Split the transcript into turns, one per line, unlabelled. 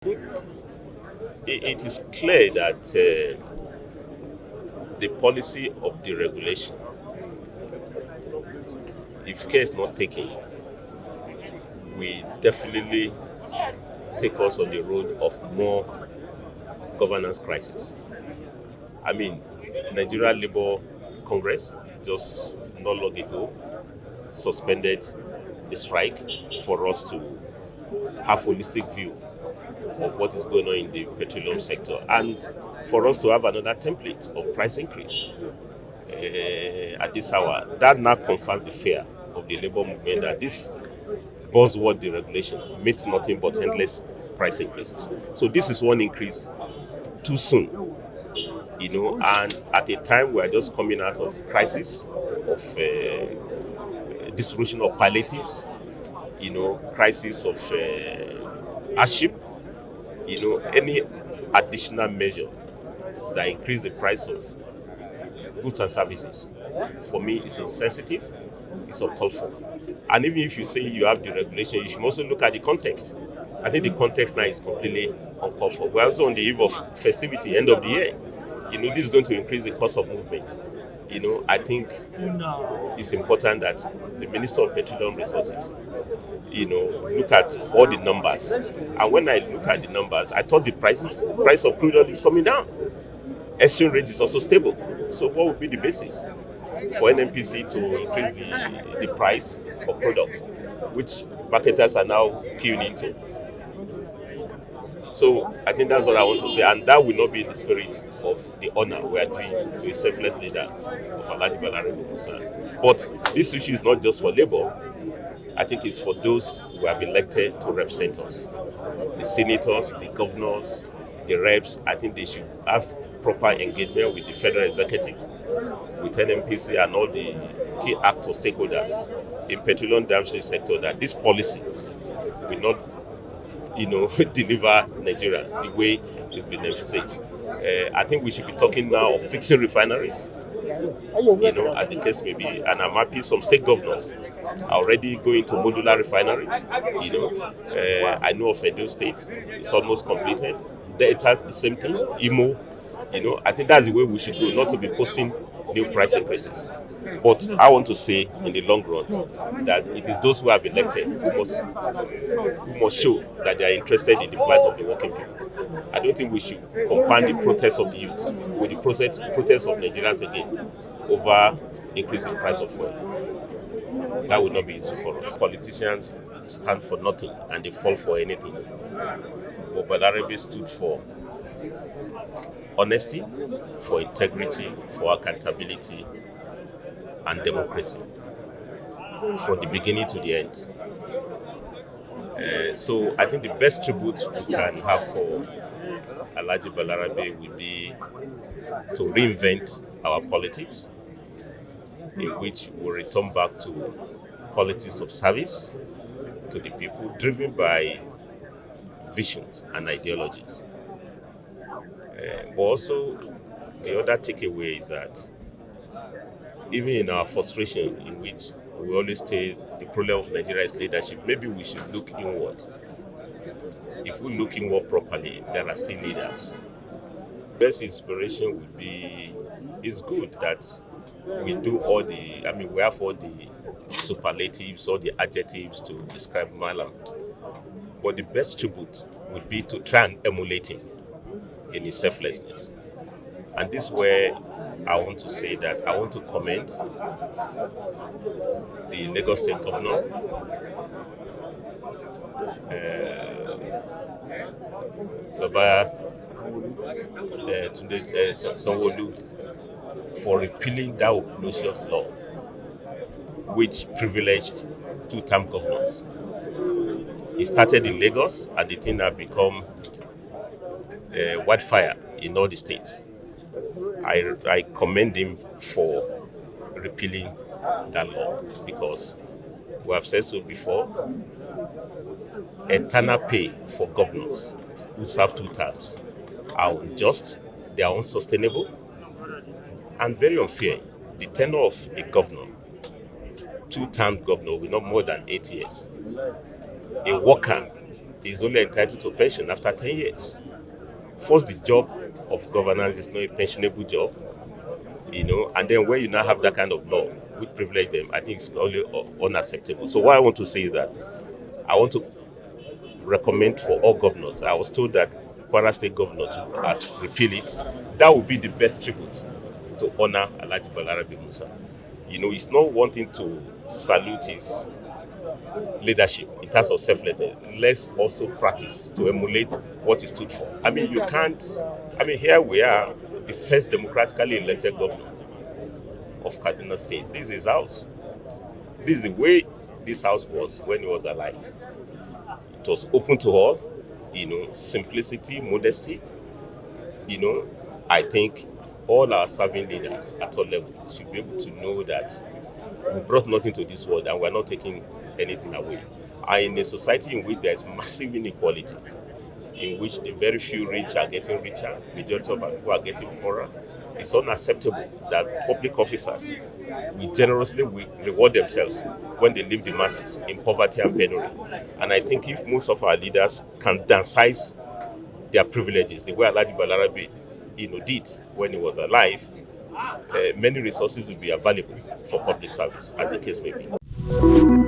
think it is clear that the policy of the regulation, if care is not taken, will definitely take us on the road of more governance crisis. I mean, Nigeria Labour Congress just not long ago suspended the strike for us to have holistic view of what is going on in the petroleum sector and for us to have another template of price increase at this hour. That now confirms the fear of the labor movement that this buzzword deregulation means nothing but endless price increases. So this is one increase too soon, and at a time we are just coming out of crisis of distribution of palliatives, crisis of hardship, any additional measure that increase the price of goods and services, for me, is insensitive, it's uncalled for. And even if you say you have the regulation, you should also look at the context. I think the context now is completely uncalled for. We're also on the eve of festivity, end of the year. This is going to increase the cost of movement. I think it's important that the Minister of Petroleum Resources, look at all the numbers. And when I look at the numbers, I thought the price of crude oil is coming down. Exchange rate is also stable. So what would be the basis for NNPC to increase the price of products, which marketers are now queuing into? So I think that's what I want to say, and that will not be in the spirit of the honor we are doing to a selfless leader of Alhaji Balarabe Musa. But this issue is not just for Labour. I think it's for those who have elected to represent us. The senators, the governors, the reps. I think they should have proper engagement with the federal executive, with NNPC and all the key actors, stakeholders in petroleum downstream sector, that this policy will not deliver Nigerians the way it's been envisaged. I think we should be talking now of fixing refineries, as the case may be. And I'm happy some state governors are already going to modular refineries. I know of Edo State, it's almost completed. Delta, the same thing. Imo, I think that's the way we should go, not to be posting new price increases. But I want to say, in the long run, that it is those who have elected who must show that they are interested in the plight of the working people. I don't think we should combine the protests of the youth with the protests of Nigerians again over increasing price of fuel. That would not be useful for us. Politicians stand for nothing and they fall for anything. But Balarabe stood for honesty, for integrity, for accountability, and democracy from the beginning to the end. So I think the best tribute we can have for Alhaji Balarabe would be to reinvent our politics, in which we return back to politics of service to the people, driven by visions and ideologies. But also, the other takeaway is that even in our frustration, in which we always say the problem of Nigeria is leadership, maybe we should look inward. If we look inward properly, there are still leaders. Best inspiration would be, it's good that we do we have all the superlatives, all the adjectives to describe Malam. But the best tribute would be to try and emulate him in his selflessness. And this is where I want to say that I want to commend the Lagos State Governor, Baba Tunde Sanwo-Olu, for repealing that obnoxious law which privileged two-term governors. It started in Lagos and the thing has become wildfire in all the states. I commend him for repealing that law, because we have said so before, eternal pay for governors who serve 2 terms are unjust, they are unsustainable, and very unfair. The tenure of a governor, 2-term governor, will not more than 8 years. A worker is only entitled to pension after 10 years. First, the job of governance is not a pensionable job, and then when you now have that kind of law which privilege them, I think it's only unacceptable. So what I want to say is that I want to recommend for all governors. I was told that Kwara State governor has repealed it. That would be the best tribute to honor Alhaji Balarabe Musa. It's not wanting to salute his leadership in terms of selflessness. Let's also practice to emulate what he stood for. You can't. Here we are, the first democratically elected governor of Kaduna State. This is his house. This is the way this house was when he was alive. It was open to all, simplicity, modesty. I think all our serving leaders at all levels should be able to know that we brought nothing to this world and we're not taking anything away. And in a society in which there's massive inequality, in which the very few rich are getting richer, majority of our people are getting poorer, it's unacceptable that public officers will generously reward themselves when they leave the masses in poverty and penury. And I think if most of our leaders can downsize their privileges the way Alhaji Balarabe did when he was alive, many resources will be available for public service, as the case may be.